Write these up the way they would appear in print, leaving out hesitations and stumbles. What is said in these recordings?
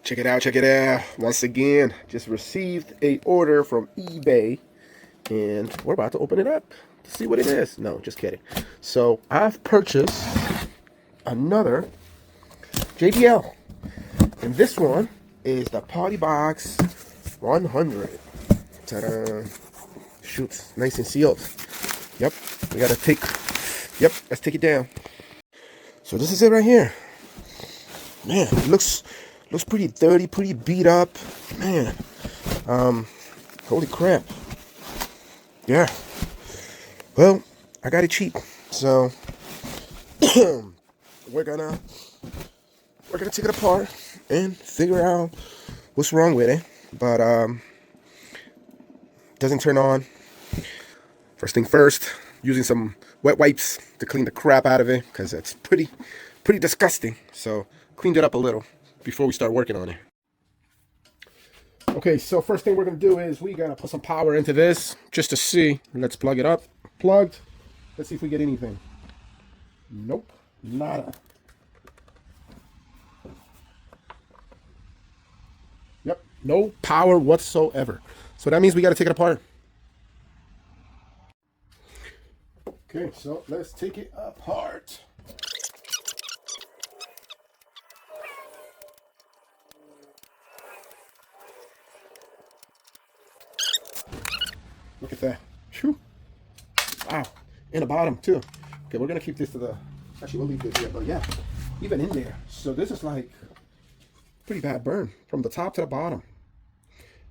Check it out, check it out. Once again, just received a order from eBay, and we're about to open it up to see what it is. No, just kidding. So I've purchased another JBL, and this one is the PartyBox 100. Ta-da! Shoots nice and sealed. Yep, we gotta take. Yep, let's take it down. So this is it right here. Man, it looks pretty dirty, pretty beat up. Man, holy crap. Yeah. Well, I got it cheap, so we're gonna take it apart and figure out what's wrong with it. But doesn't turn on. First thing first, using some wet wipes to clean the crap out of it, because it's pretty disgusting. So cleaned it up a little before we start working on it. Okay, so first thing we're gonna do is we gotta put some power into this just to see. Let's plug it up. Plugged. Let's see if we get anything. Nope, nada. Yep, no power whatsoever. So that means we gotta take it apart. Okay, so let's take it apart. Look at that. Whew. Wow. In the bottom, too. Okay, we're going to keep this to the... Actually, we'll leave this here, but yeah. Even in there. So this is like pretty bad burn from the top to the bottom.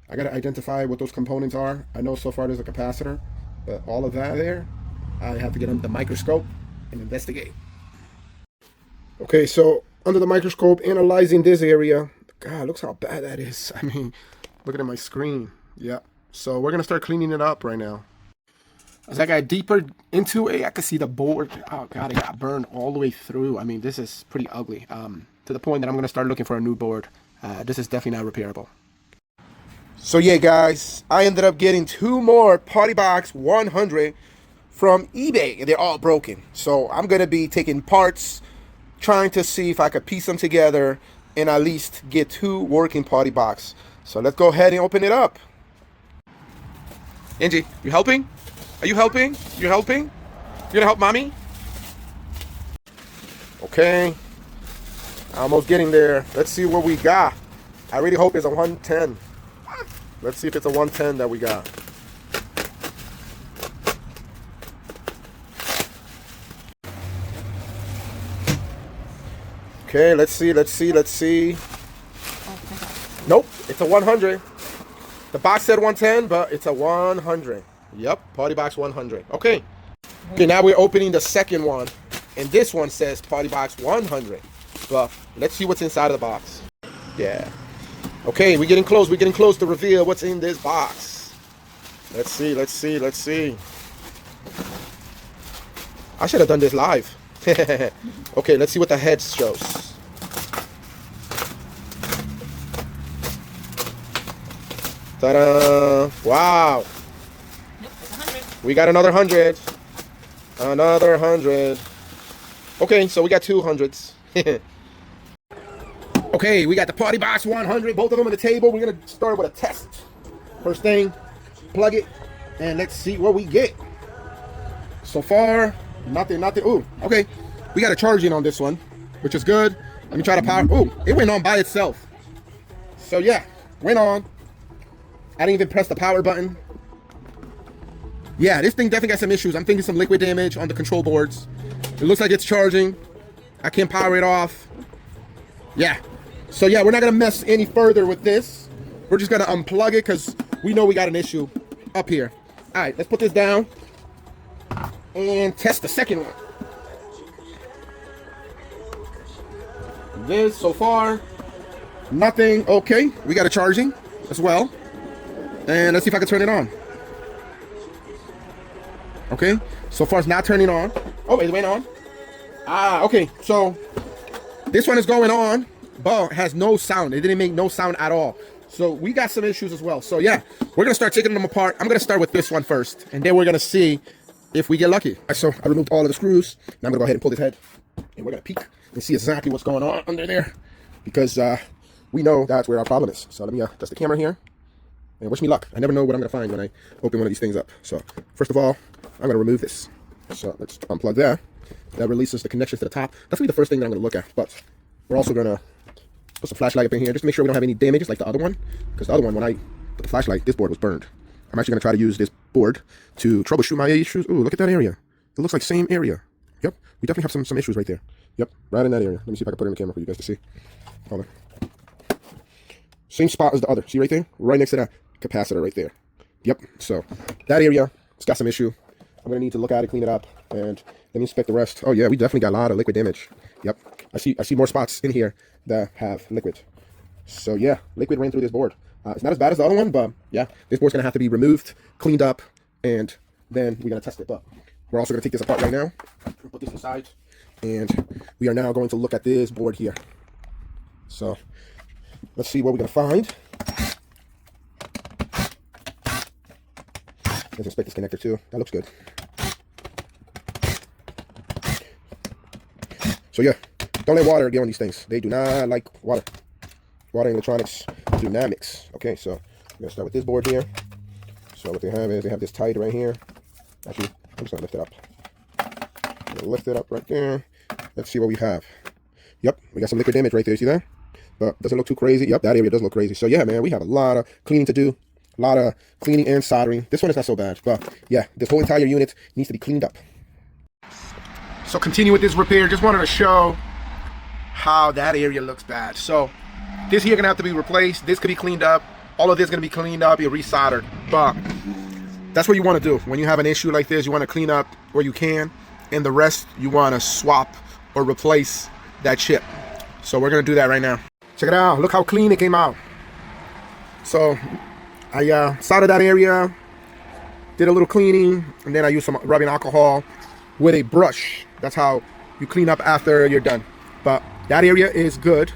I got to identify what those components are. I know so far there's a capacitor, but all of that there, I have to get under the microscope and investigate. Okay, so under the microscope, analyzing this area. God, looks how bad that is. I mean, looking at my screen. Yeah. So we're going to start cleaning it up right now. As I got deeper into it, I could see the board. Oh, God, it got burned all the way through. I mean, this is pretty ugly. To the point that I'm going to start looking for a new board. This is definitely not repairable. So, yeah, guys, I ended up getting two more PartyBox 100 from eBay. They're all broken. So I'm going to be taking parts, trying to see if I could piece them together and at least get two working PartyBox. So let's go ahead and open it up. Angie, you helping? Are you helping? You helping? You gonna help mommy? Okay. Almost getting there. Let's see what we got. I really hope it's a 110. Let's see if it's a 110 that we got. Okay, let's see. Nope, it's a 100. The box said 110, but it's a 100. Yep, PartyBox 100. Okay, now we're opening the second one. And this one says PartyBox 100. But let's see what's inside of the box. Yeah. Okay, we're getting close to reveal what's in this box. Let's see. I should have done this live. Okay, let's see what the head shows. Ta-da! Wow. Nope, it's 100. We got another 100. Another 100. Okay, so we got 200s. Okay, we got the PartyBox 100. Both of them on the table. We're going to start with a test. First thing, plug it. And let's see what we get. So far, nothing. Ooh, okay. We got a charging on this one, which is good. Let me try to power. Ooh, it went on by itself. So yeah, went on. I didn't even press the power button. Yeah, this thing definitely got some issues. I'm thinking some liquid damage on the control boards. It looks like it's charging. I can't power it off. Yeah. So yeah, we're not gonna mess any further with this. We're just gonna unplug it because we know we got an issue up here. All right, let's put this down and test the second one. This so far, nothing. Okay, we got a charging as well. And let's see if I can turn it on. Okay, so far it's not turning on. Oh, it went on. Ah, okay, so this one is going on, but has no sound. It didn't make no sound at all. So we got some issues as well. So yeah, we're gonna start taking them apart. I'm gonna start with this one first, and then we're gonna see if we get lucky. So I removed all of the screws. Now I'm gonna go ahead and pull this head, and we're gonna peek and see exactly what's going on under there, because we know that's where our problem is. So let me adjust the camera here. And wish me luck. I never know what I'm going to find when I open one of these things up. So first of all, I'm going to remove this. So let's unplug that. That releases the connections to the top. That's going to be the first thing that I'm going to look at. But we're also going to put some flashlight up in here just to make sure we don't have any damages like the other one. Because the other one, when I put the flashlight, this board was burned. I'm actually going to try to use this board to troubleshoot my issues. Ooh, look at that area. It looks like same area. Yep, we definitely have some issues right there. Yep, right in that area. Let me see if I can put it in the camera for you guys to see. Hold on. Same spot as the other. See right there? Right next to that capacitor right there. Yep, so that area, it's got some issue. I'm going to need to look at it, clean it up, and let me inspect the rest. Oh yeah, we definitely got a lot of liquid damage. Yep, I see more spots in here that have liquid. So yeah, liquid ran through this board. It's not as bad as the other one, but yeah, this board's going to have to be removed, cleaned up, and then we're going to test it. But we're also going to take this apart right now, put this aside, and we are now going to look at this board here. So let's see what we're going to find. Let's inspect this connector too. That looks good. So yeah, don't let water get on these things. They do not like water. Water and electronics do not mix. Okay, so I'm gonna start with this board here. So what they have is they have this tied right here. Actually, I'm just gonna lift it up. I'm gonna lift it up right there. Let's see what we have. Yep, we got some liquid damage right there. See that? But doesn't look too crazy. Yep, that area does look crazy. So yeah, man, we have a lot of cleaning to do. A lot of cleaning and soldering. This one is not so bad, but yeah, this whole entire unit needs to be cleaned up. So continue with this repair. Just wanted to show how that area looks bad. So this here gonna have to be replaced. This could be cleaned up. All of this gonna be cleaned up, be resoldered. But that's what you want to do when you have an issue like this. You want to clean up where you can, and the rest you want to swap or replace that chip. So we're gonna do that right now. Check it out. Look how clean it came out. So I soldered that area, did a little cleaning, and then I used some rubbing alcohol with a brush. That's how you clean up after you're done. But that area is good.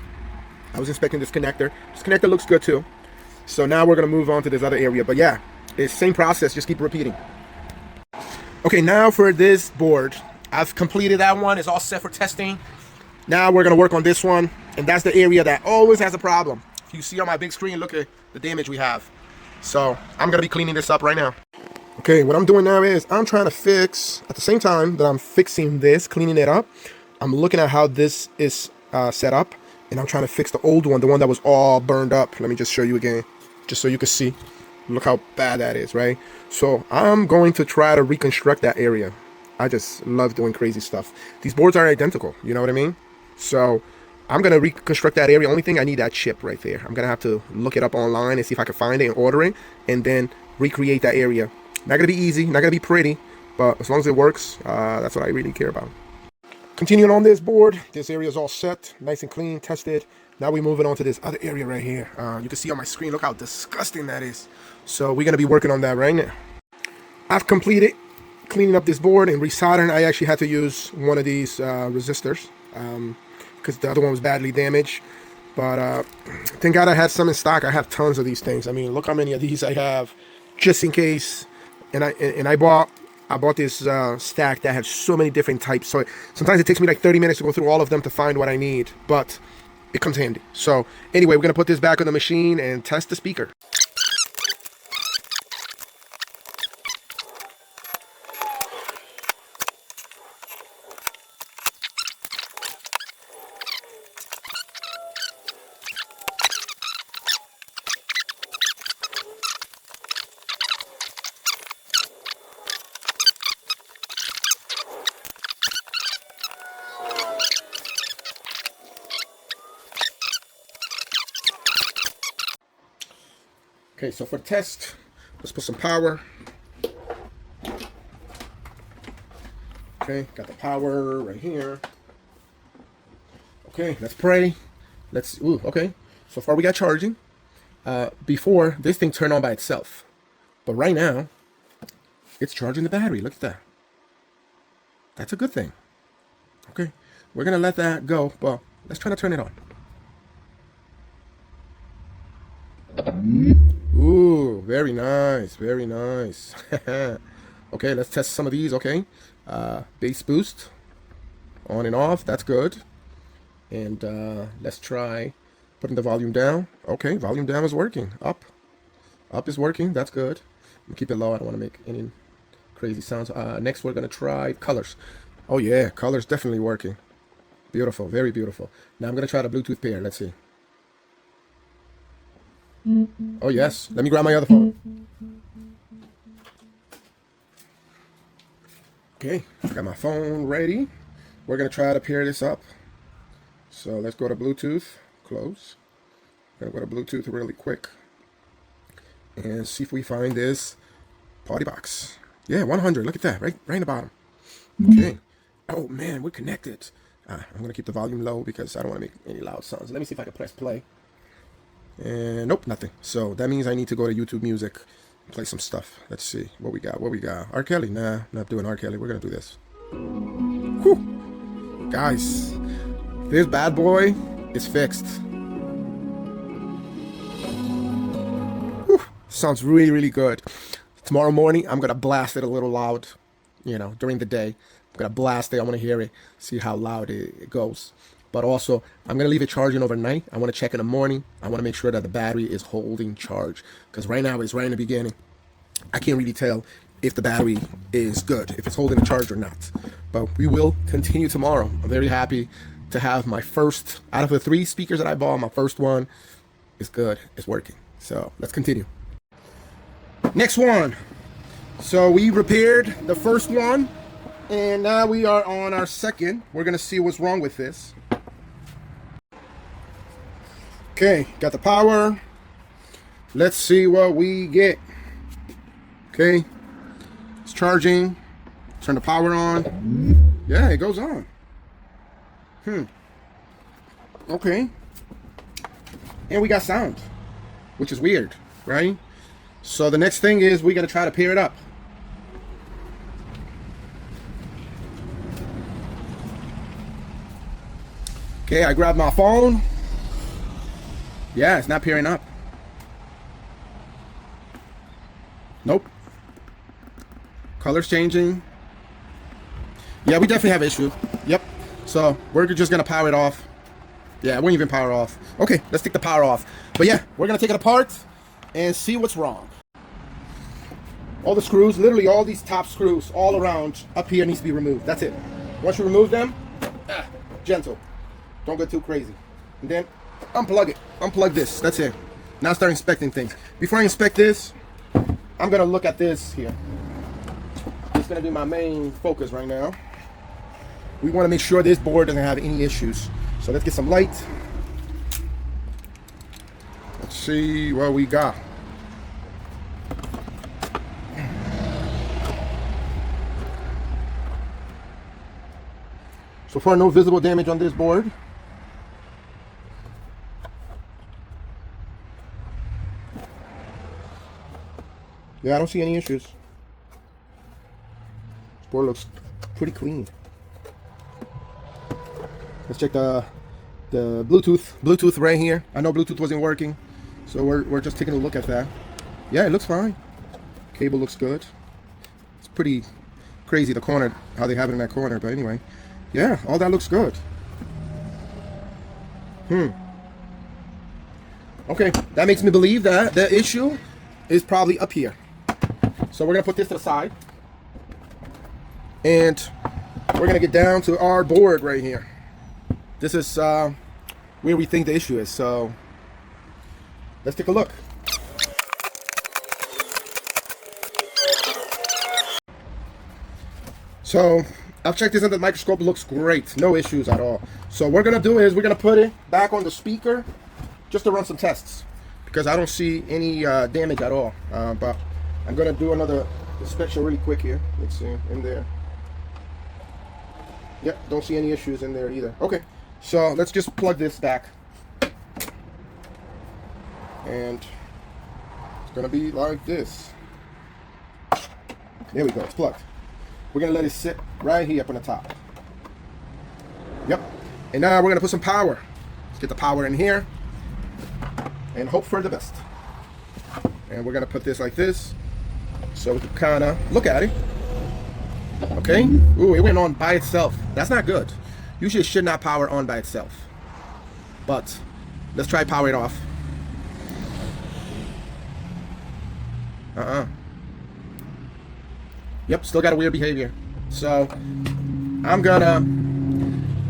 I was inspecting this connector. This connector looks good too. So now we're gonna move on to this other area. But yeah, it's the same process, just keep repeating. Okay, now for this board. I've completed that one, it's all set for testing. Now we're gonna work on this one, and that's the area that always has a problem. If you see on my big screen, look at the damage we have. So I'm gonna be cleaning this up right now. Okay, what I'm doing now is I'm trying to fix, at the same time that I'm fixing this, cleaning it up, I'm looking at how this is set up, and I'm trying to fix the old one, the one that was all burned up. Let me just show you again, just so you can see. Look how bad that is, right? So I'm going to try to reconstruct that area. I just love doing crazy stuff. These boards are identical, you know what I mean? So I'm going to reconstruct that area. Only thing I need that chip right there. I'm going to have to look it up online and see if I can find it and order it, and then recreate that area. Not going to be easy, not going to be pretty, but as long as it works, that's what I really care about. Continuing on this board, this area is all set, nice and clean, tested. Now we're moving on to this other area right here. You can see on my screen, look how disgusting that is. So we're going to be working on that right now. I've completed cleaning up this board and resoldering. I actually had to use one of these resistors because the other one was badly damaged. But thank God I had some in stock. I have tons of these things. I mean, look how many of these I have just in case. And I bought this stack that has so many different types. So sometimes it takes me like 30 minutes to go through all of them to find what I need. But it comes handy. So anyway, we're going to put this back on the machine and test the speaker. Okay, so for the test, let's put some power. Okay, got the power right here. Okay, let's pray. Okay. So far we got charging. Before, this thing turned on by itself. But right now, it's charging the battery. Look at that. That's a good thing. Okay, we're going to let that go, but let's try to turn it on. Ooh, very nice, very nice. Okay, let's test some of these. Okay, bass boost on and off, that's good. And let's try Putting the volume down. Okay, volume down is working. Up is working. That's good. I'm gonna keep it low. I don't want to make any crazy sounds. Next, we're gonna try colors. Oh yeah, colors definitely working. Beautiful, very beautiful. Now I'm gonna try the Bluetooth pair. Let's see. Oh yes. Let me grab my other phone. Okay, I got my phone ready. We're gonna try to pair this up. So let's go to Bluetooth. Close. Gonna go to Bluetooth really quick and see if we find this PartyBox. Yeah, 100. Look at that, right in the bottom. Okay. Oh man, we're connected. I'm gonna keep the volume low because I don't want to make any loud sounds. Let me see if I can press play. And nope, nothing. So that means I need to go to YouTube Music and play some stuff. Let's see what we got. What we got? R. Kelly? Nah, not doing R. Kelly. We're gonna do this. Whew. Guys, this bad boy is fixed. Whew. Sounds really, really good. Tomorrow morning, I'm gonna blast it a little loud. You know, during the day, I'm gonna blast it. I want to hear it, see how loud it goes. But also, I'm going to leave it charging overnight. I want to check in the morning. I want to make sure that the battery is holding charge. Because right now, it's right in the beginning. I can't really tell if the battery is good, if it's holding a charge or not. But we will continue tomorrow. I'm very happy to have my first, out of the 3 speakers that I bought, my first one is good. It's working. So let's continue. Next one. So we repaired the first one. And now we are on our second. We're going to see what's wrong with this. Okay, got the power. Let's see what we get. Okay, it's charging. Turn the power on. Yeah, it goes on. Okay. And we got sound, which is weird, right? So the next thing is we got to try to pair it up. Okay, I grabbed my phone. Yeah, it's not pairing up. Nope. Color's changing. Yeah, we definitely have issue. Yep. So we're just gonna power it off. Yeah, it won't even power off. Okay, let's take the power off. But yeah, we're gonna take it apart and see what's wrong. All the screws, literally all these top screws all around up here needs to be removed. That's it. Once you remove them, gentle. Don't get too crazy. And then unplug it. Unplug this. That's it. Now start inspecting things. Before I inspect this, I'm going to look at this here. It's going to be my main focus right now. We want to make sure this board doesn't have any issues. So let's get some light. Let's see what we got. So far, no visible damage on this board. Yeah, I don't see any issues. This board looks pretty clean. Let's check the Bluetooth right here. I know Bluetooth wasn't working, so we're just taking a look at that. Yeah, it looks fine. Cable looks good. It's pretty crazy the corner, how they have it in that corner, but anyway. Yeah, all that looks good. Okay, that makes me believe that the issue is probably up here. So we're gonna put this to the side. And we're gonna get down to our board right here. This is where we think the issue is. So let's take a look. So I've checked this under the microscope. It looks great. No issues at all. So what we're gonna do is we're gonna put it back on the speaker just to run some tests, because I don't see any damage at all. But I'm gonna do another inspection really quick here. Let's see in there. Yep, don't see any issues in there either. Okay, so let's just plug this back. And it's gonna be like this. There we go, it's plugged. We're gonna let it sit right here up on the top. Yep, and now we're gonna put some power. Let's get the power in here and hope for the best. And we're gonna put this like this so we can kind of look at it. Okay. Ooh, it went on by itself. That's not good. Usually it should not power on by itself. But Let's try power it off. Yep, still got a weird behavior. So I'm gonna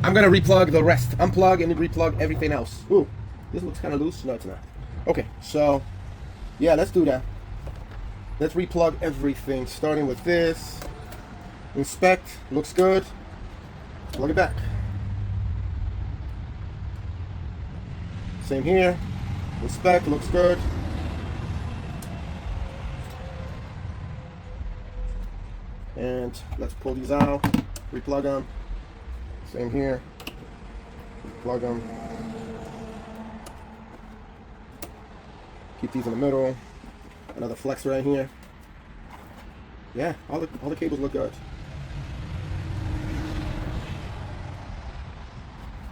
replug the rest. Unplug and replug everything else. Ooh, this looks kind of loose. No, it's not. Okay, so yeah, let's do that. Let's replug everything, starting with this. Inspect, looks good. Plug it back. Same here. Inspect, looks good. And let's pull these out, replug them. Same here. Plug them. Keep these in the middle. Another flex right here. Yeah, all the cables look good.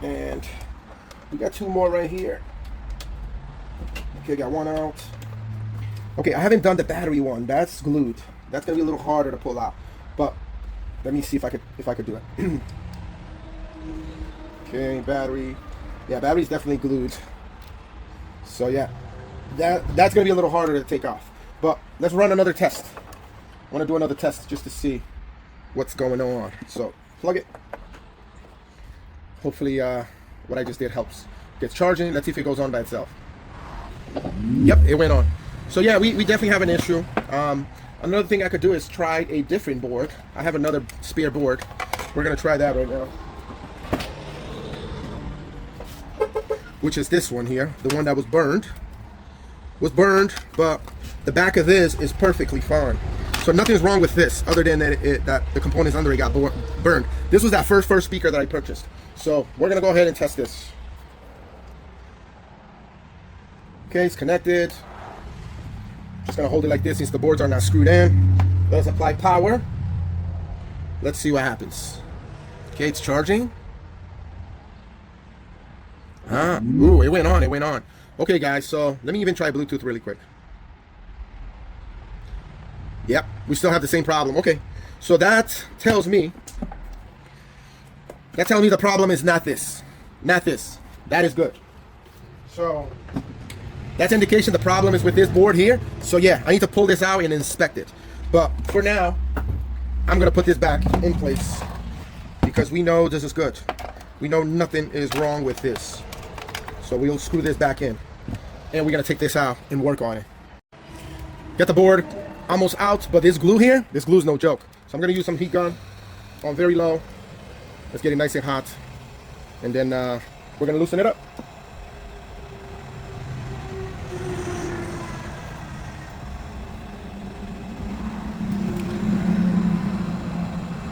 And we got two more right here. Okay, got one out. Okay, I haven't done the battery one. That's glued. That's gonna be a little harder to pull out. But let me see if I could do it. Okay, battery. Yeah, battery's definitely glued. So yeah, that's gonna be a little harder to take off. But let's run another test. I want to do another test just to see what's going on. So plug it. Hopefully what I just did helps. Gets charging. Let's see if it goes on by itself. Yep, it went on. So yeah, we definitely have an issue. Another thing I could do is try a different board. I have another spare board. We're gonna try that right now. Which is this one here, the one that was burned. But the back of this is perfectly fine. So nothing's wrong with this, other than that the components under it got burned. This was that first speaker that I purchased. So we're gonna go ahead and test this. Okay, it's connected. Just gonna hold it like this since the boards are not screwed in. Let's apply power. Let's see what happens. Okay, it's charging. Ooh, it went on. Okay, guys, so let me even try Bluetooth really quick. Yep, we still have the same problem. Okay, so that tells me the problem is not this. That is good. So that's indication the problem is with this board here. So yeah, I need to pull this out and inspect it. But for now, I'm gonna put this back in place because we know this is good. We know nothing is wrong with this. So we'll screw this back in and we're gonna take this out and work on it. Get the board almost out, but this glue is no joke. So I'm gonna use some heat gun on very low. Let's get it nice and hot. And then we're gonna loosen it up.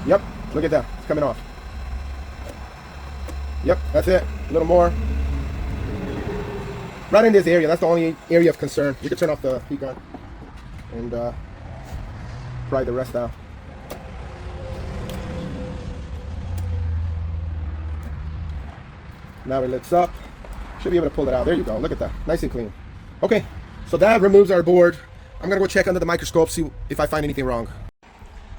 Yep, look at that, it's coming off. Yep, that's it, a little more. Right in this area, that's the only area of concern. You can turn off the heat gun and pry the rest out. Now it lifts up. Should be able to pull it out. There you go, look at that, nice and clean. Okay, so that removes our board. I'm gonna go check under the microscope, see if I find anything wrong.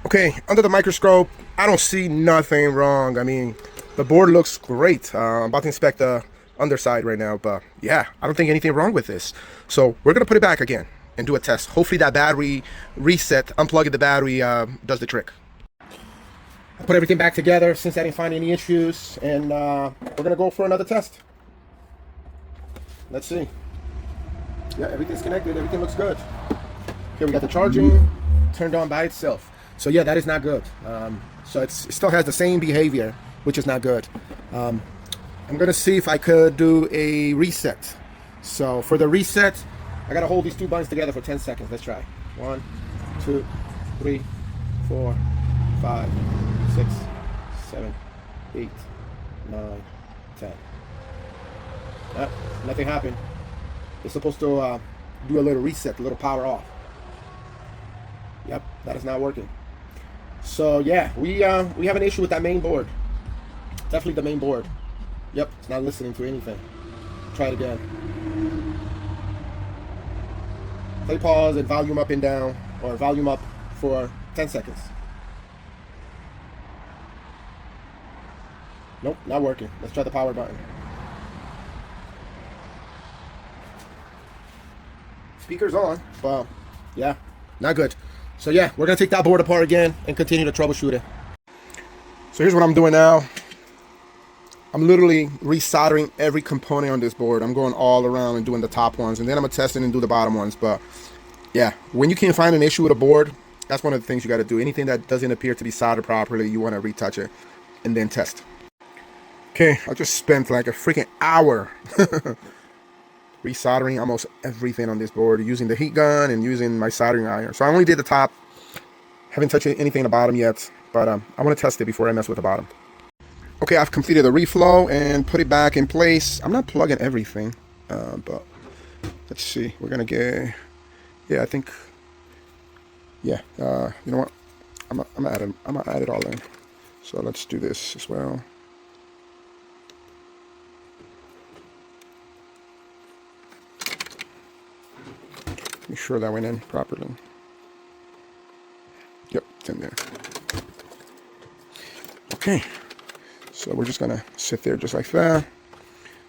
Okay, under the microscope, I don't see nothing wrong. I mean, the board looks great. I'm about to inspect the underside right now, but yeah, I don't think anything wrong with this. So we're gonna put it back again and do a test. Hopefully that battery reset, unplugging the battery does the trick. I put everything back together since I didn't find any issues, and we're gonna go for another test. Let's see. Yeah, everything's connected, everything looks good. Okay, we got the charging turned on by itself. So yeah, that is not good. So it still has the same behavior, which is not good. I'm gonna see if I could do a reset. So for the reset, I gotta hold these two buttons together for 10 seconds. Let's try. 1, 2, 3, 4, 5, 6, 7, 8, 9, 10. Nothing happened. It's supposed to do a little reset, a little power off. Yep, that is not working. So yeah, we have an issue with that main board. Definitely the main board. Yep, it's not listening to anything. Try it again. Play pause and volume up and down, or volume up for 10 seconds. Nope, not working. Let's try the power button. Speaker's on, but yeah, not good. So yeah, we're gonna take that board apart again and continue to troubleshoot it. So here's what I'm doing now. I'm literally resoldering every component on this board. I'm going all around and doing the top ones, and then I'm gonna test it and do the bottom ones. But yeah, when you can't find an issue with a board, that's one of the things you got to do. Anything that doesn't appear to be soldered properly, you want to retouch it and then test. Okay, I just spent like a freaking hour resoldering almost everything on this board using the heat gun and using my soldering iron. So I only did the top. Haven't touched anything in the bottom yet, but I want to test it before I mess with the bottom. Okay, I've completed the reflow and put it back in place. I'm not plugging everything, but let's see. We're gonna get, yeah, I think, yeah. You know what? I'm gonna add it all in. So let's do this as well. Make sure that went in properly. Yep, it's in there. Okay, so we're just gonna sit there just like that.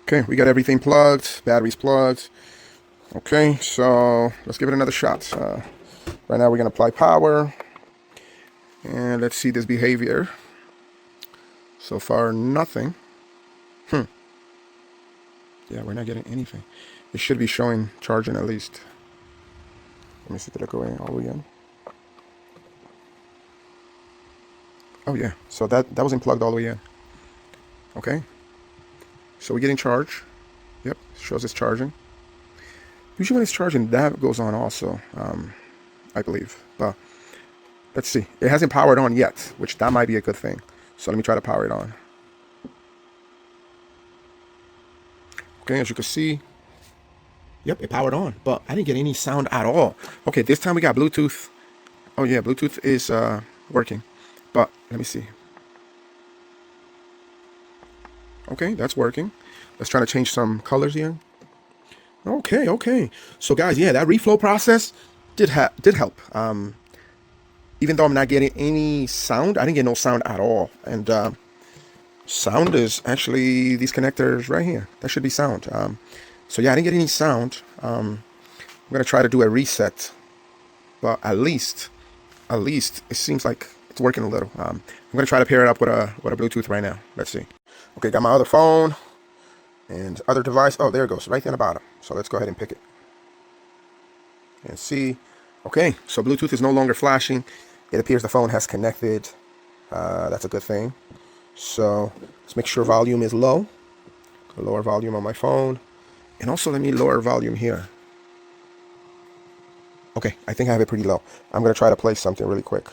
Okay, we got everything plugged, batteries plugged. Okay, so let's give it another shot. Right now we're gonna apply power, and let's see this behavior. So far, nothing. Yeah, we're not getting anything. It should be showing charging at least. Let me see, did it go in all the way in? Oh yeah, so that wasn't plugged all the way in. Okay, so we're getting charge. Yep, shows it's charging. Usually when it's charging, that goes on also, I believe. But let's see, it hasn't powered on yet, which that might be a good thing. So let me try to power it on. Okay, as you can see, yep, it powered on, but I didn't get any sound at all. Okay, this time we got Bluetooth. Oh yeah, Bluetooth is working, but let me see. Okay, that's working. Let's try to change some colors here. Okay. So guys, yeah, that reflow process did help. Even though I'm not getting any sound, I didn't get no sound at all. And sound is actually these connectors right here. That should be sound. So yeah, I didn't get any sound. I'm gonna try to do a reset, but at least it seems like it's working a little. I'm gonna try to pair it up with a Bluetooth right now. Let's see. Okay, got my other phone and other device. Oh, there it goes, right there in the bottom. So let's go ahead and pick it and see. Okay, so Bluetooth is no longer flashing. It appears the phone has connected. That's a good thing. So let's make sure volume is low. Lower volume on my phone. And also let me lower volume here. Okay, I think I have it pretty low. I'm going to try to play something really quick.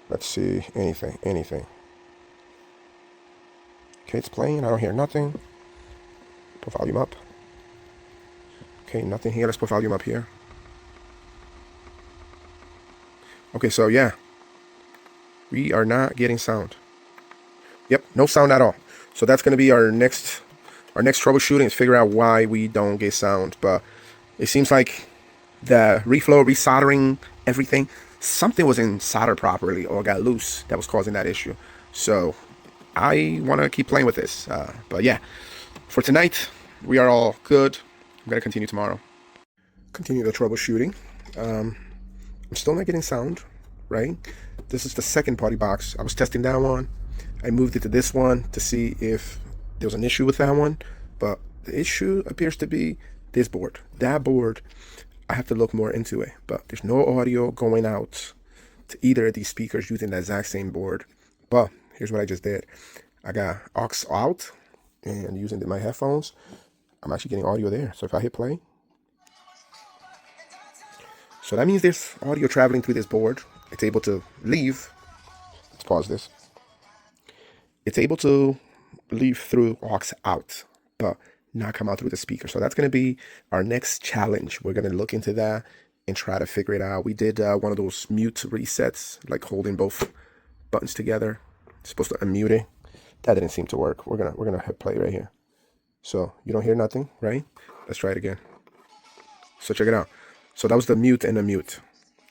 Let's see, anything. Okay, it's playing. I don't hear nothing. Put volume up. Okay, nothing here. Let's put volume up here. Okay, so yeah, we are not getting sound. Yep, no sound at all. So that's going to be our next troubleshooting, is figure out why we don't get sound. But it seems like the reflow, resoldering everything, something wasn't soldered properly or got loose that was causing that issue. So I want to keep playing with this. But yeah, for tonight, we are all good. I'm going to continue tomorrow. Continue the troubleshooting. I'm still not getting sound, right? This is the second PartyBox. I was testing that one. I moved it to this one to see if there was an issue with that one. But the issue appears to be this board. That board, I have to look more into it. But there's no audio going out to either of these speakers using the exact same board. But here's what I just did. I got aux out and using my headphones, I'm actually getting audio there. So if I hit play, so that means there's audio traveling through this board. It's able to leave. Let's pause this. It's able to leave through aux out, but not come out through the speaker. So that's going to be our next challenge. We're going to look into that and try to figure it out. We did one of those mute resets, like holding both buttons together. It's supposed to unmute it. That didn't seem to work. We're gonna hit play right here. So you don't hear nothing, right? Let's try it again. So check it out. So that was the mute and the mute.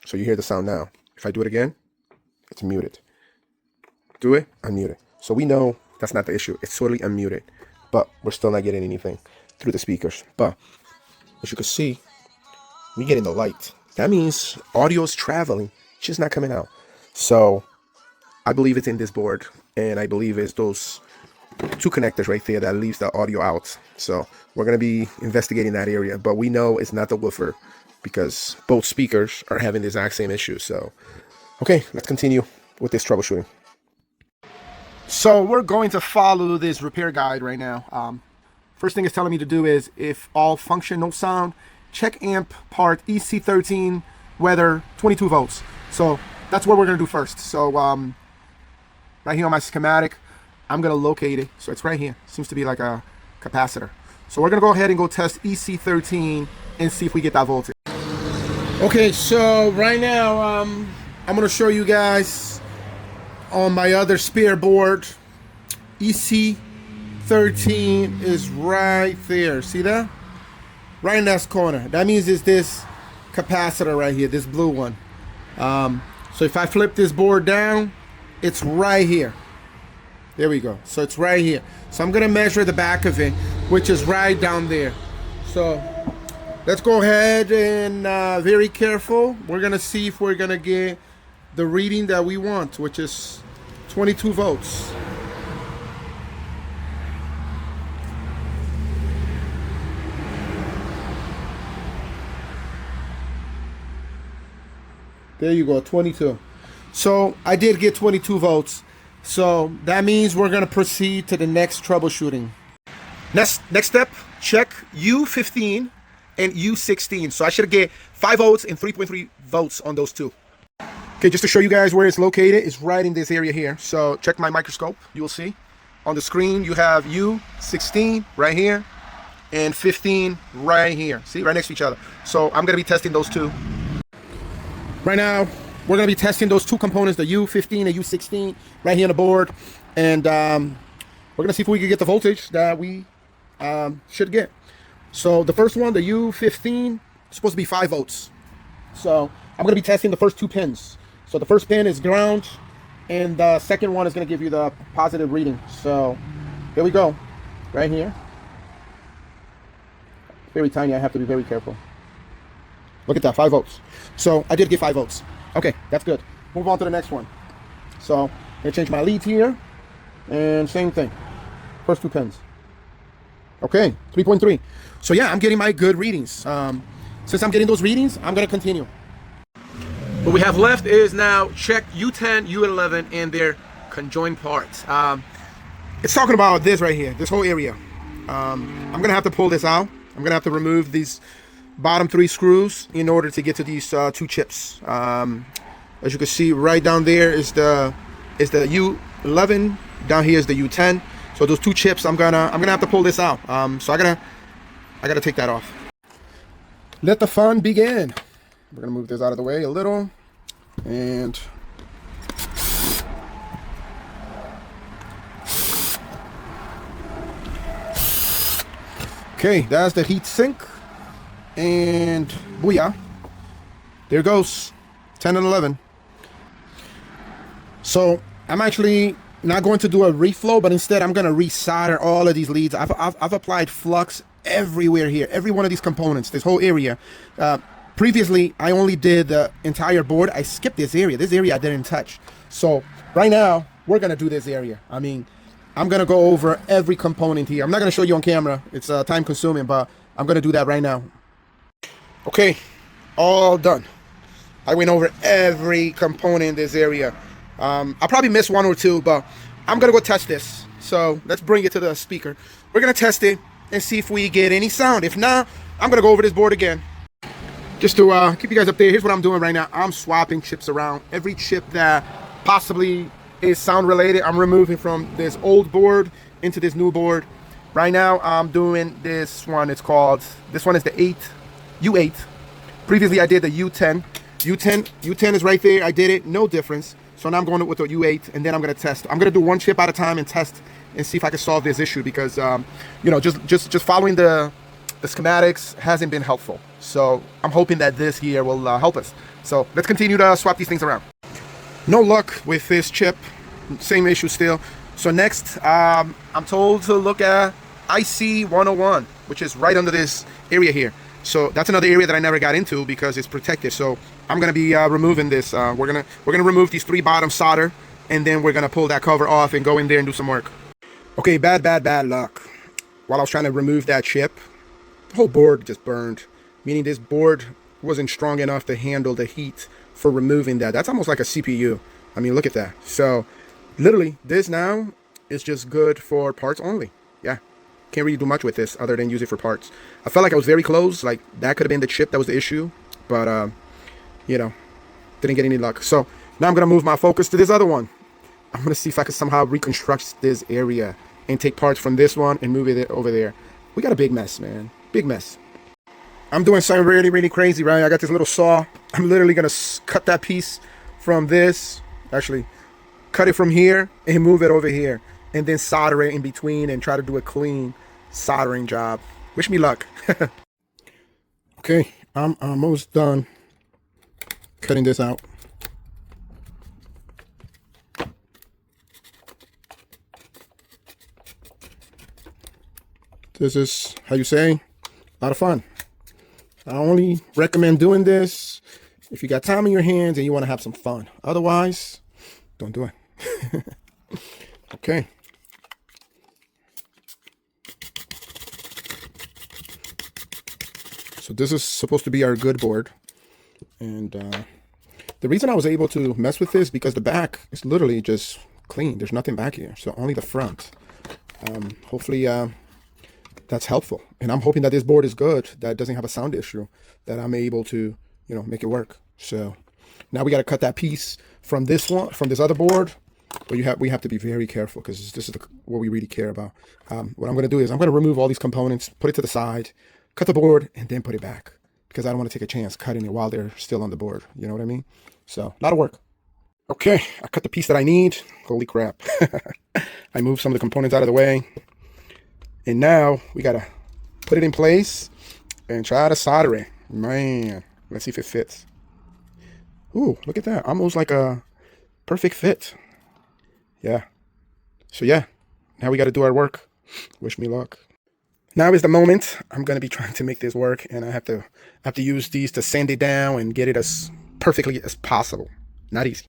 So you hear the sound now. If I do it again, it's muted. Do it, unmute it. So we know that's not the issue. It's totally unmuted, but we're still not getting anything through the speakers. But as you can see, we getting the light. That means audio's traveling, just not coming out. So I believe it's in this board, and I believe it's those two connectors right there that leaves the audio out. So we're going to be investigating that area, but we know it's not the woofer because both speakers are having the exact same issue. So okay, let's continue with this troubleshooting. So we're going to follow this repair guide right now. First thing it's telling me to do is, if all function, no sound, check amp part EC13, weather, 22 volts. So that's what we're going to do first. So right here on my schematic, I'm going to locate it. So it's right here. Seems to be like a capacitor. So we're going to go ahead and go test EC13 and see if we get that voltage. Okay, so right now I'm going to show you guys on my other spare board. EC13 is right there. See that? Right in that corner. That means it's this capacitor right here, this blue one. So if I flip this board down, it's right here. There we go. So it's right here. So I'm gonna measure the back of it, which is right down there. So let's go ahead and very careful. We're gonna see if we're gonna get the reading that we want, which is 22 volts. There you go, 22. So I did get 22 volts. So that means we're gonna proceed to the next troubleshooting. Next step, check U15 and U16. So I should get 5 volts and 3.3 volts on those two. Okay, just to show you guys where it's located, it's right in this area here. So check my microscope, you will see. On the screen, you have U16 right here and 15 right here. See, right next to each other. So I'm gonna be testing those two. Right now, we're going to be testing those two components, the U15 and U16, right here on the board. And we're going to see if we can get the voltage that we should get. So the first one, the U15, is supposed to be 5 volts. So I'm going to be testing the first two pins. So the first pin is ground, and the second one is going to give you the positive reading. So here we go, right here. Very tiny, I have to be very careful. Look at that, 5 volts. So I did get 5 volts. Okay, that's good. Move on to the next one. So I'm gonna change my leads here, and same thing. First two pins. Okay, 3.3. So yeah, I'm getting my good readings. Since I'm getting those readings, I'm gonna continue. What we have left is now check U10, U11, and their conjoined parts. It's talking about this right here, this whole area. I'm gonna have to pull this out. I'm gonna have to remove these bottom 3 screws in order to get to these 2 chips. As you can see, right down there is the U11. Down here is the U10. So those 2 chips, I'm gonna have to pull this out. So I gotta take that off. Let the fun begin. We're gonna move this out of the way a little, and okay, that's the heat sink. And booyah, there goes 10 and 11. So I'm actually not going to do a reflow, but instead I'm going to resolder all of these leads. I've applied flux everywhere here, every one of these components, this whole area. Previously I only did the entire board. I skipped this area I didn't touch. So right now we're going to do this area. I mean, I'm going to go over every component here. I'm not going to show you on camera, it's time consuming, but I'm going to do that right now. Okay, all done. I went over every component in this area. I'll probably miss 1 or 2, but I'm gonna go test this. So let's bring it to the speaker. We're gonna test it and see if we get any sound. If not, I'm gonna go over this board again. Just to keep you guys up there, here's what I'm doing right now. I'm swapping chips around. Every chip that possibly is sound related, I'm removing from this old board into this new board. Right now, I'm doing this one. This one is the U8. Previously, I did the U10. U10 is right there. I did it, no difference. So now I'm going with the U8, and then I'm going to test. I'm going to do 1 chip at a time and test and see if I can solve this issue, because you know, just following the schematics hasn't been helpful. So I'm hoping that this here will help us. So let's continue to swap these things around. No luck with this chip. Same issue still. So next, I'm told to look at IC 101, which is right under this area here. So that's another area that I never got into because it's protected. So I'm gonna be removing this. We're gonna remove these 3 bottom solder, and then we're gonna pull that cover off and go in there and do some work. Okay, bad luck. While I was trying to remove that chip, the whole board just burned. Meaning this board wasn't strong enough to handle the heat for removing that. That's almost like a CPU. I mean, look at that. So literally, this now is just good for parts only. Yeah. Can't really do much with this other than use it for parts. I felt like I was very close. Like, that could have been the chip that was the issue. But, you know, didn't get any luck. So now I'm going to move my focus to this other one. I'm going to see if I can somehow reconstruct this area and take parts from this one and move it over there. We got a big mess, man. Big mess. I'm doing something really, really crazy, right? I got this little saw. I'm literally going to cut that piece from this. Actually, cut it from here and move it over here. And then solder it in between and try to do a clean soldering job. Wish me luck. Okay, I'm almost done cutting this out. This is, how you say, a lot of fun. I only recommend doing this if you got time in your hands and you want to have some fun. Otherwise, don't do it. Okay. So this is supposed to be our good board. And the reason I was able to mess with this because the back is literally just clean. There's nothing back here. So only the front. Hopefully that's helpful. And I'm hoping that this board is good, that doesn't have a sound issue, that I'm able to, you know, make it work. So now we got to cut that piece from this one, from this other board. But we have to be very careful because this is what we really care about. What I'm going to do is I'm going to remove all these components, put it to the side, cut the board, and then put it back. Because I don't want to take a chance cutting it while they're still on the board. You know what I mean? So, a lot of work. Okay, I cut the piece that I need. Holy crap. I moved some of the components out of the way. And now, we got to put it in place and try to solder it. Man, let's see if it fits. Ooh, look at that. Almost like a perfect fit. Yeah. So yeah, now we got to do our work. Wish me luck. Now is the moment. I'm going to be trying to make this work, and I have to use these to sand it down and get it as perfectly as possible. Not easy.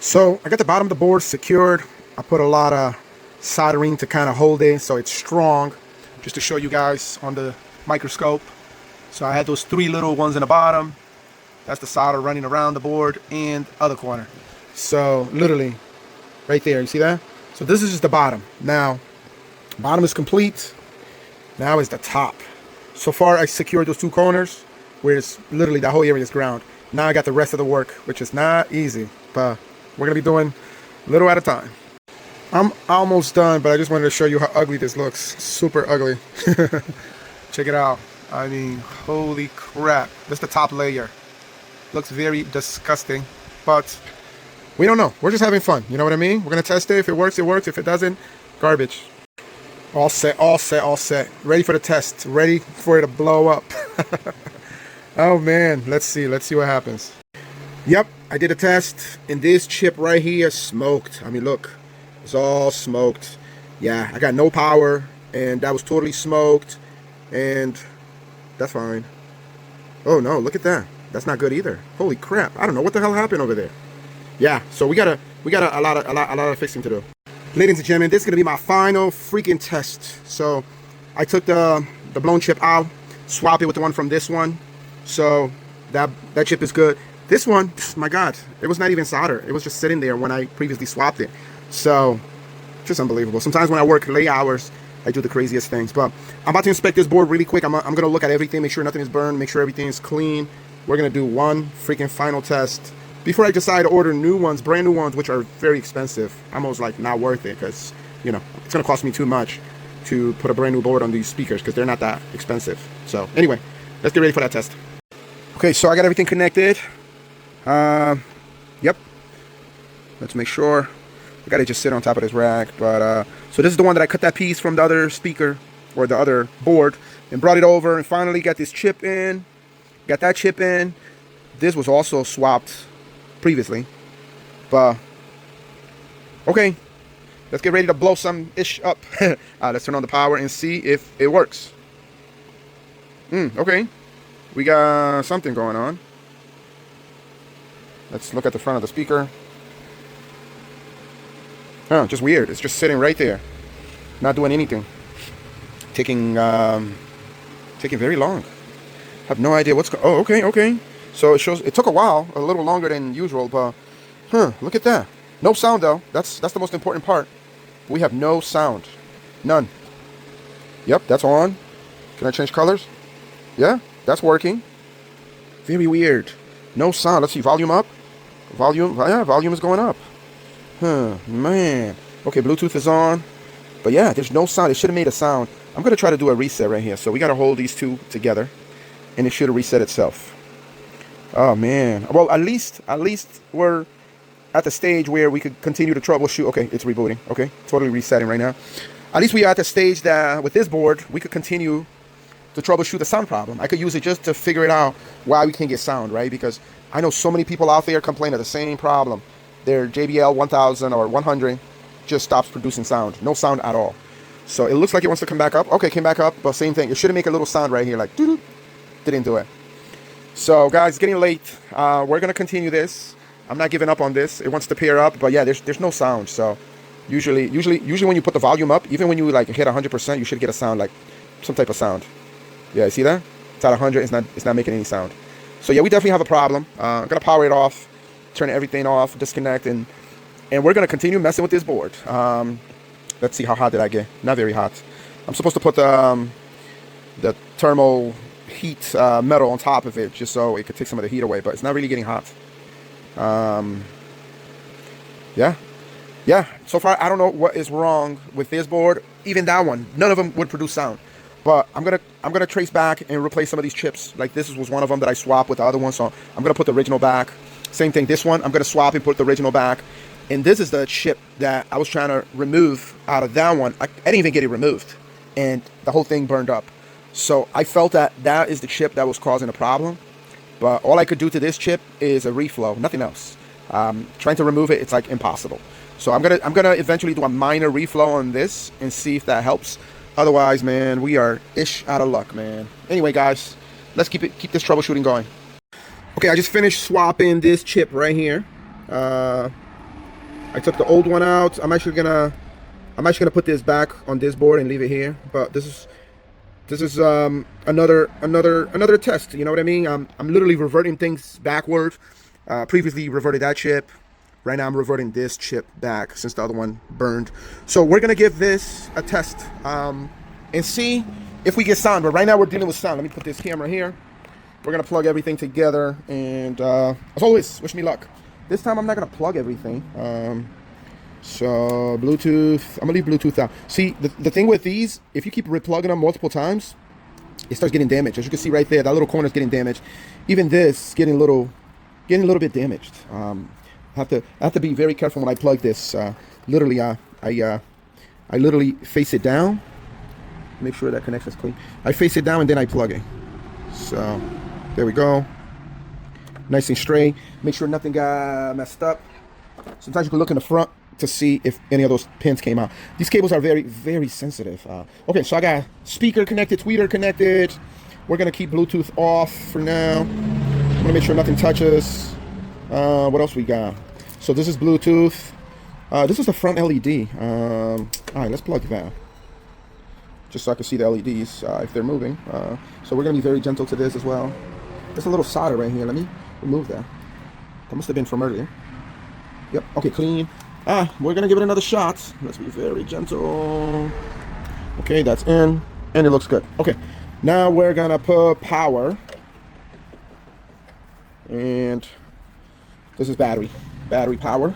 So I got the bottom of the board secured. I put a lot of soldering to kind of hold it so it's strong, just to show you guys on the microscope. So I had those 3 little ones in the bottom. That's the solder running around the board and other corner. So literally right there, you see that? So this is just the bottom. Now, bottom is complete. Now is the top. So far, I secured those 2 corners, where it's literally the whole area is ground. Now I got the rest of the work, which is not easy, but we're gonna be doing a little at a time. I'm almost done, but I just wanted to show you how ugly this looks. Super ugly. Check it out. I mean, holy crap. That's the top layer. Looks very disgusting, but we don't know. We're just having fun. You know what I mean? We're going to test it. If it works, it works. If it doesn't, garbage. All set, all set, all set. Ready for the test. Ready for it to blow up. Oh, man. Let's see. Let's see what happens. Yep, I did a test, and this chip right here smoked. I mean, look. It's all smoked. Yeah, I got no power, and that was totally smoked, and that's fine. Oh, no. Look at that. That's not good either. Holy crap. I don't know what the hell happened over there. Yeah, so we got a lot of fixing to do. Ladies and gentlemen, this is gonna be my final freaking test. So I took the blown chip out, swap it with the one from this one. So that chip is good. This one, my God, it was not even solder. It was just sitting there when I previously swapped it. So just unbelievable. Sometimes when I work late hours, I do the craziest things. But I'm about to inspect this board really quick. I'm gonna look at everything, make sure nothing is burned, make sure everything is clean. We're gonna do one freaking final test before I decide to order new ones, brand new ones, which are very expensive. Almost like not worth it, because, you know, it's going to cost me too much to put a brand new board on these speakers, because they're not that expensive. So anyway, let's get ready for that test. Okay, so I got everything connected. Yep. Let's make sure. I got to just sit on top of this rack. But so this is the one that I cut that piece from the other speaker, or the other board, and brought it over, and finally got this chip in. Got that chip in. This was also swapped previously, but okay, let's get ready to blow some ish up. Let's turn on the power and see if it works. Okay, we got something going on. Let's look at the front of the speaker. Huh, just weird. It's just sitting right there, not doing anything. Taking very long. Have no idea what's oh, okay. So it shows it took a while, a little longer than usual, but look at that. No sound though. That's the most important part. We have no sound. None. Yep, that's on. Can I change colors? Yeah, that's working. Very weird. No sound. Let's see, volume up. Volume, yeah, volume is going up. Man. Okay, Bluetooth is on. But yeah, there's no sound. It should have made a sound. I'm going to try to do a reset right here. So we got to hold these two together. And it should have reset itself. Oh, man. Well, at least we're at the stage where we could continue to troubleshoot. Okay, it's rebooting. Okay, totally resetting right now. At least we are at the stage that with this board, we could continue to troubleshoot the sound problem. I could use it just to figure it out why we can't get sound, right? Because I know so many people out there complain of the same problem. Their JBL 1000 or 100 just stops producing sound. No sound at all. So it looks like it wants to come back up. Okay, came back up, but same thing. It should make a little sound right here, like doo-doo. Didn't do it. So guys, it's getting late. We're gonna continue this. I'm not giving up on this. It wants to pair up, but yeah, there's no sound. So usually when you put the volume up, even when you like hit 100%, you should get a sound, like some type of sound. Yeah, see that? It's at 100. It's not making any sound. So yeah, we definitely have a problem. I'm gonna power it off, turn everything off, disconnect, and we're gonna continue messing with this board. Let's see, how hot did I get? Not very hot. I'm supposed to put the thermal heat metal on top of it just so it could take some of the heat away, but it's not really getting hot. Yeah, so far I don't know what is wrong with this board. Even that one, none of them would produce sound. But I'm gonna trace back and replace some of these chips. Like this was one of them that I swapped with the other one, so I'm gonna put the original back. Same thing, this one I'm gonna swap and put the original back. And this is the chip that I was trying to remove out of that one. I didn't even get it removed, and the whole thing burned up. So I felt that is the chip that was causing the problem. But all I could do to this chip is a reflow, nothing else. Trying to remove it, it's like impossible. So I'm gonna eventually do a minor reflow on this and see if that helps. Otherwise, man, we are out of luck, man. Anyway, guys, let's keep this troubleshooting going. Okay, I just finished swapping this chip right here. I took the old one out. I'm actually gonna put this back on this board and leave it here. But this is another test. You know what I mean? I'm literally reverting things backward. Previously reverted that chip. Right now I'm reverting this chip back since the other one burned. So we're gonna give this a test and see if we get sound. But right now we're dealing with sound. Let me put this camera here. We're gonna plug everything together, and as always, wish me luck. This time I'm not gonna plug everything. So Bluetooth, I'm gonna leave Bluetooth out. See, the thing with these, if you keep replugging them multiple times, it starts getting damaged. As you can see right there, that little corner is getting damaged. Even this getting a little bit damaged. I have to be very careful when I plug this. Literally, I literally face it down. Make sure that connection is clean. I face it down and then I plug it. So there we go. Nice and straight. Make sure nothing got messed up. Sometimes you can look in the front to see if any of those pins came out. These cables are very, very sensitive. Okay, so I got speaker connected, tweeter connected. We're gonna keep Bluetooth off for now. I'm gonna make sure nothing touches. What else we got? So this is Bluetooth. This is the front LED. All right, let's plug that. Just so I can see the LEDs if they're moving. So we're gonna be very gentle to this as well. There's a little solder right here. Let me remove that. That must have been from earlier. Yep. Okay, clean. We're gonna give it another shot. Let's be very gentle. Okay, that's in, and it looks good. Okay, now we're gonna put power, and this is battery power.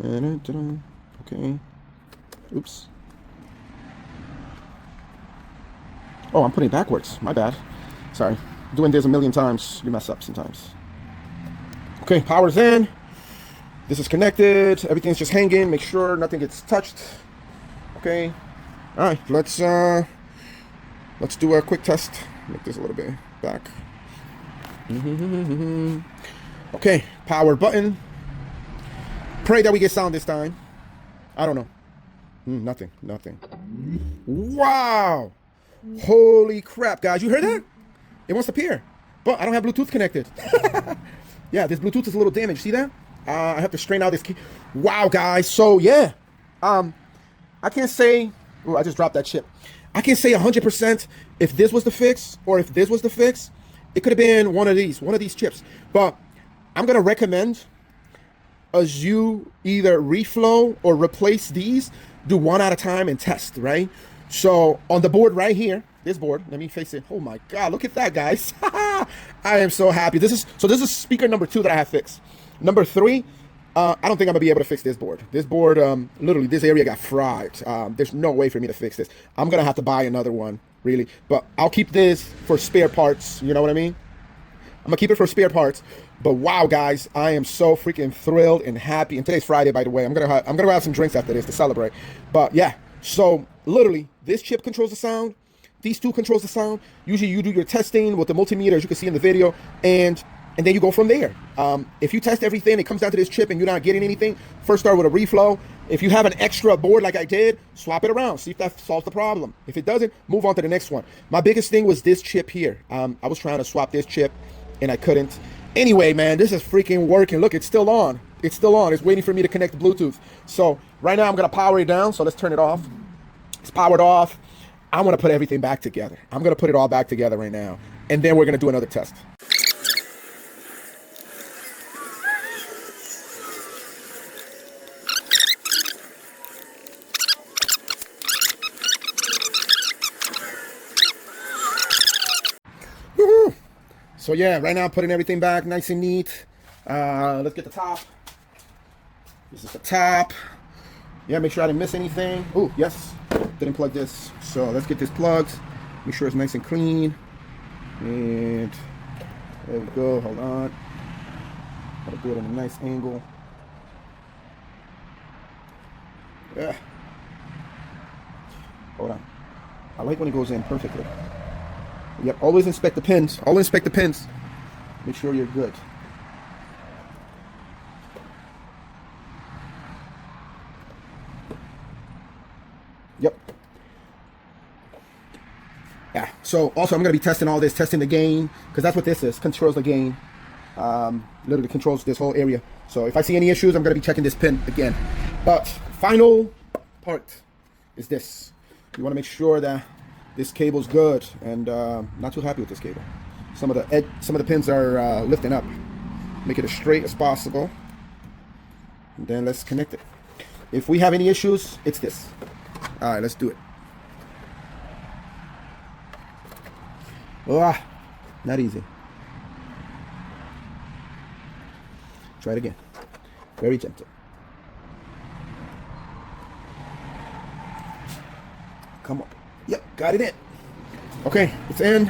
Okay. Oops. Oh, I'm putting it backwards. My bad. Sorry. Doing this a million times, you mess up sometimes. Okay, power's in. This is connected. Everything's just hanging. Make sure nothing gets touched. Okay. All right. Let's do a quick test. Make this a little bit back. Okay. Power button. Pray that we get sound this time. I don't know. Nothing. Wow. Holy crap, guys! You heard that? It wants to pair, but I don't have Bluetooth connected. Yeah, this Bluetooth is a little damaged. See that? I have to straighten out this key. Wow, guys. So yeah, I can't say. Oh, I just dropped that chip. I can't say 100% if this was the fix or if this was the fix. It could have been one of these chips. But I'm gonna recommend as you either reflow or replace these, do one at a time and test, right? So on the board right here, this board, let me face it. Oh my God, look at that, guys. I am so happy. This is speaker number 2 that I have fixed. Number 3, I don't think I'm gonna be able to fix this board. This board, literally, this area got fried. There's no way for me to fix this. I'm gonna have to buy another one, really. But I'll keep this for spare parts. You know what I mean? I'm gonna keep it for spare parts. But wow, guys, I am so freaking thrilled and happy. And today's Friday, by the way. I'm gonna have some drinks after this to celebrate. But yeah, so literally, this chip controls the sound. These 2 controls the sound. Usually, you do your testing with the multimeter, as you can see in the video, and then you go from there. If you test everything, it comes down to this chip, and you're not getting anything. First, start with a reflow. If you have an extra board like I did, swap it around. See if that solves the problem. If it doesn't, move on to the next one. My biggest thing was this chip here. I was trying to swap this chip, and I couldn't. Anyway, man, this is freaking working. Look, it's still on. It's still on. It's waiting for me to connect the Bluetooth. So right now I'm gonna power it down. So let's turn it off. It's powered off. I want to put everything back together. I'm gonna put it all back together right now, and then we're gonna do another test. Woohoo! So yeah, right now I'm putting everything back nice and neat. Let's get the top. This is the top. Yeah, make sure I didn't miss anything. Oh, yes, didn't plug this. So let's get this plugged. Make sure it's nice and clean. And there we go, hold on. Gotta do it in a nice angle. Yeah. Hold on. I like when it goes in perfectly. Yep, always inspect the pins. Always inspect the pins. Make sure you're good. Yep. Yeah, so also I'm going to be testing all this, testing the gain, because that's what this is, controls the gain. Literally controls this whole area. So if I see any issues, I'm going to be checking this pin again. But final part is this. You want to make sure that this cable's good, and not too happy with this cable. Some of the pins are lifting up. Make it as straight as possible. And then let's connect it. If we have any issues, it's this. All right, let's do it. Ah, not easy. Try it again. Very gentle. Come on. Yep, got it in. Okay, it's in.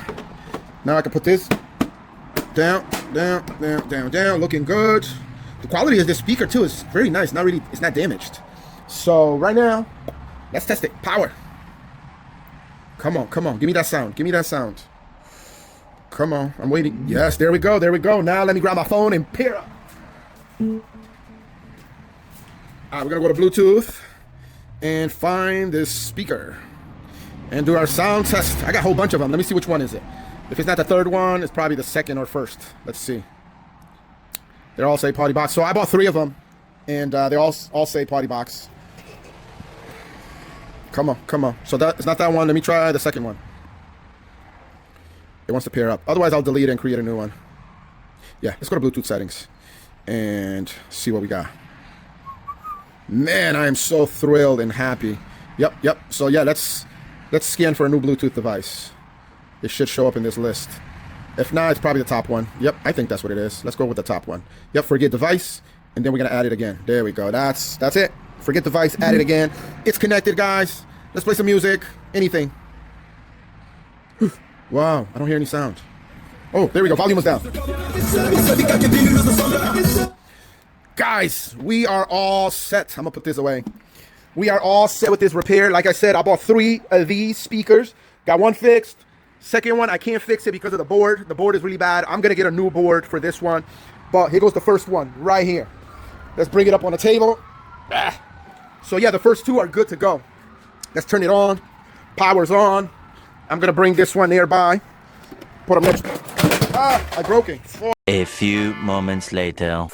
Now I can put this down, down, down, down, down. Looking good. The quality of this speaker too is very nice. Not really, it's not damaged. So right now, let's test it. Power. Come on, come on. Give me that sound. Give me that sound. Come on, I'm waiting. Yes, there we go. There we go. Now let me grab my phone and pair up. All right, we're gonna go to Bluetooth and find this speaker and do our sound test. I got a whole bunch of them. Let me see which one is it. If it's not the third one, it's probably the second or first. Let's see. They all say PartyBox. So I bought 3 of them, and they all say PartyBox. Come on, come on. So that it's not that one. Let me try the second one. It wants to pair up. Otherwise, I'll delete it and create a new one. Yeah, let's go to Bluetooth settings and see what we got. Man, I am so thrilled and happy. Yep, yep. So yeah, let's scan for a new Bluetooth device. It should show up in this list. If not, it's probably the top one. Yep, I think that's what it is. Let's go with the top one. Yep, forget device, and then we're gonna add it again. There we go. That's it. Forget device, add it again. It's connected, guys. Let's play some music. Anything. Wow, I don't hear any sound. Oh, there we go. Volume was down. Guys, we are all set. I'm gonna put this away. We are all set with this repair. Like I said, I bought 3 of these speakers. Got one fixed. Second one, I can't fix it because of the board. The board is really bad. I'm gonna get a new board for this one. But here goes the first one right here. Let's bring it up on the table. So yeah, the first 2 are good to go. Let's turn it on. Power's on. I'm gonna bring this one nearby. put them next. Ah, I broke it. A few moments later.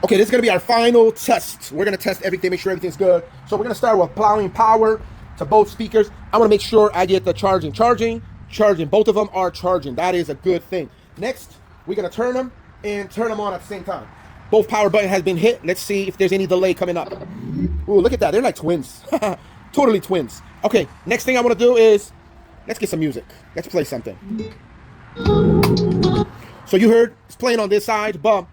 Okay, this is gonna be our final test. We're gonna test everything, make sure everything's good. So we're gonna start with applying power to both speakers. I wanna make sure I get the charging. Both of them are charging. That is a good thing. Next, we're gonna turn them and turn them on at the same time. Both power button has been hit. Let's see if there's any delay coming up. Ooh, look at that. They're like twins. Totally twins. Okay, next thing I wanna do is, let's get some music. Let's play something. So you heard it's playing on this side, but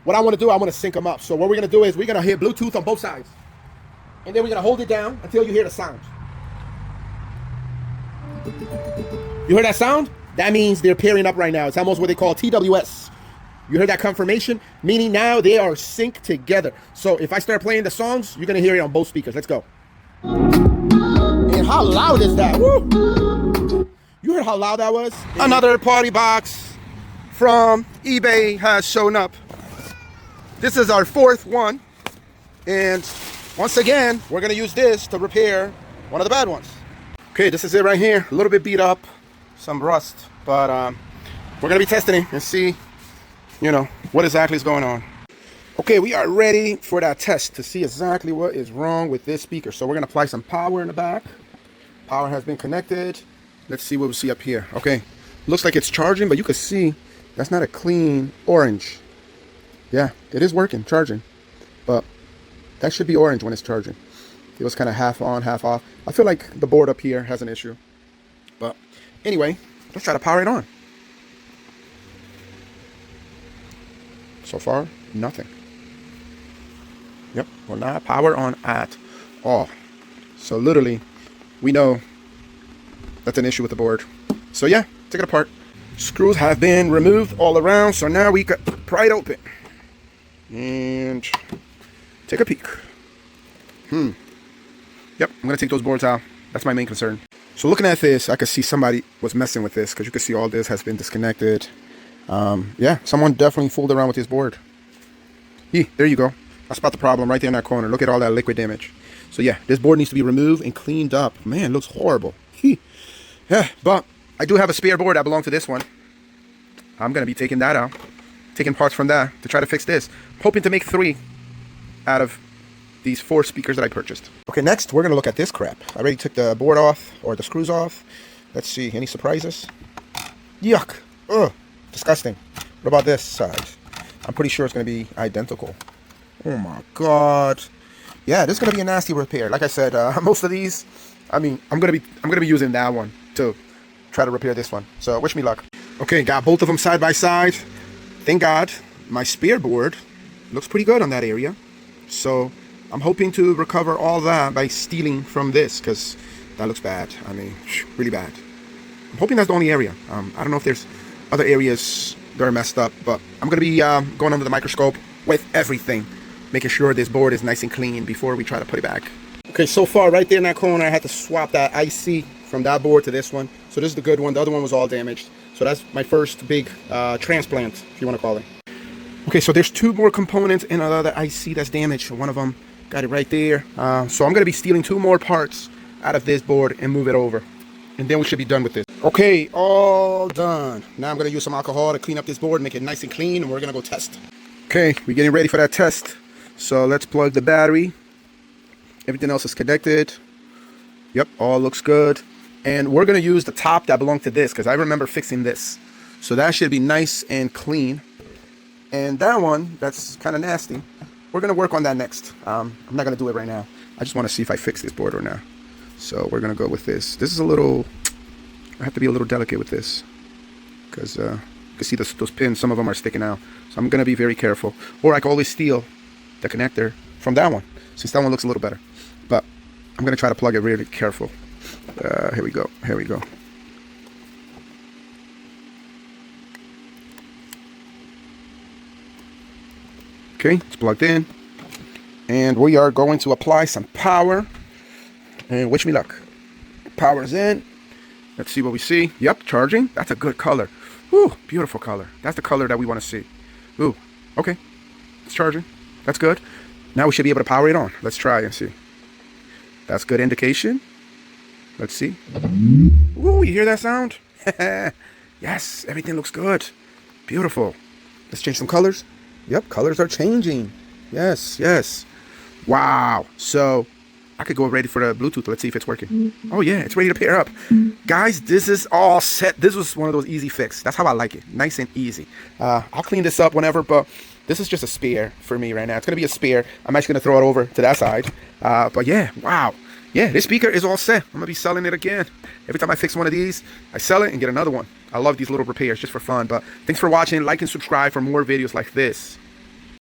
what I want to do, I want to sync them up. So what we're going to do is we're going to hit Bluetooth on both sides. And then we're going to hold it down until you hear the sound. You heard that sound? That means they're pairing up right now. It's almost what they call TWS. You heard that confirmation? Meaning now they are synced together. So if I start playing the songs, you're going to hear it on both speakers. Let's go. And how loud is that? Woo! You heard how loud that was? Another PartyBox from eBay has shown up. This is our fourth one, and once again, we're gonna use this to repair one of the bad ones. Okay, this is it right here. A little bit beat up, some rust, but we're gonna be testing it and see, what exactly is going on. Okay, we are ready for that test to see exactly what is wrong with this speaker. So we're gonna apply some power in the back. Power has been connected. Let's see what we see up here. Okay, looks like it's charging, but you can see that's not a clean orange. Yeah, it is working, charging, but that should be orange when it's charging. It was kind of half on, half off. I feel like the board up here has an issue. But anyway, let's try to power it on. So far, nothing. Yep, will not power on at all. So literally, we know that's an issue with the board. So yeah, take it apart. Screws have been removed all around, so now we can pry it open. And take a peek. Yep, I'm gonna take those boards out. That's my main concern. So looking at this, I could see somebody was messing with this because you can see all this has been disconnected. Yeah, someone definitely fooled around with this board. There you go. That's about the problem right there in that corner. Look at all that liquid damage. So yeah, this board needs to be removed and cleaned up. Man, it looks horrible. Yeah, but I do have a spare board that belonged to this one. I'm gonna be taking that out. Taking parts from that to try to fix this. Hoping to make 3 out of these 4 speakers that I purchased. Okay, next we're gonna look at this crap. I already took the board off, or the screws off. Let's see, any surprises? Yuck, ugh, disgusting. What about this side? I'm pretty sure it's gonna be identical. Oh my God. Yeah, this is gonna be a nasty repair. Like I said, most of these, I'm gonna be using that one to try to repair this one. So wish me luck. Okay, got both of them side by side. Thank God, my spare board looks pretty good on that area. So I'm hoping to recover all that by stealing from this, because that looks bad. Really bad. I'm hoping that's the only area. I don't know if there's other areas that are messed up, but I'm going to be going under the microscope with everything, making sure this board is nice and clean before we try to put it back. Okay, so far right there in that corner, I had to swap that IC from that board to this one. So this is the good one. The other one was all damaged. So that's my first big transplant, if you want to call it. Okay, so there's 2 more components in another IC that's damaged. One of them got it right there. So I'm going to be stealing 2 more parts out of this board and move it over. And then we should be done with this. Okay, all done. Now I'm going to use some alcohol to clean up this board, make it nice and clean, and we're going to go test. Okay, we're getting ready for that test. So let's plug the battery. Everything else is connected. Yep, all looks good. And we're going to use the top that belonged to this, because I remember fixing this. So that should be nice and clean. And that one, that's kind of nasty. We're going to work on that next. I'm not going to do it right now. I just want to see if I fix this board or not. So we're going to go with this. This is a little, I have to be a little delicate with this, because you can see those pins, some of them are sticking out. So I'm going to be very careful. Or I can always steal the connector from that one, since that one looks a little better. But I'm going to try to plug it really careful. Here we go. Here we go. Okay, it's plugged in. And we are going to apply some power. And wish me luck. Power's in. Let's see what we see. Yep, charging. That's a good color. Ooh, beautiful color. That's the color that we want to see. Ooh, okay. It's charging. That's good. Now we should be able to power it on. Let's try and see. That's good indication. Let's see. Ooh, you hear that sound? Yes, everything looks good. Beautiful. Let's change some colors. Yep, colors are changing. Yes, yes. Wow. So I could go ready for the Bluetooth. Let's see if it's working. Oh yeah, it's ready to pair up. Guys, this is all set. This was one of those easy fix. That's how I like it. Nice and easy. I'll clean this up whenever, but this is just a spare for me right now. It's going to be a spare. I'm actually going to throw it over to that side. But yeah, wow. Yeah, this speaker is all set. I'm going to be selling it again. Every time I fix one of these, I sell it and get another one. I love these little repairs just for fun. But thanks for watching. Like and subscribe for more videos like this.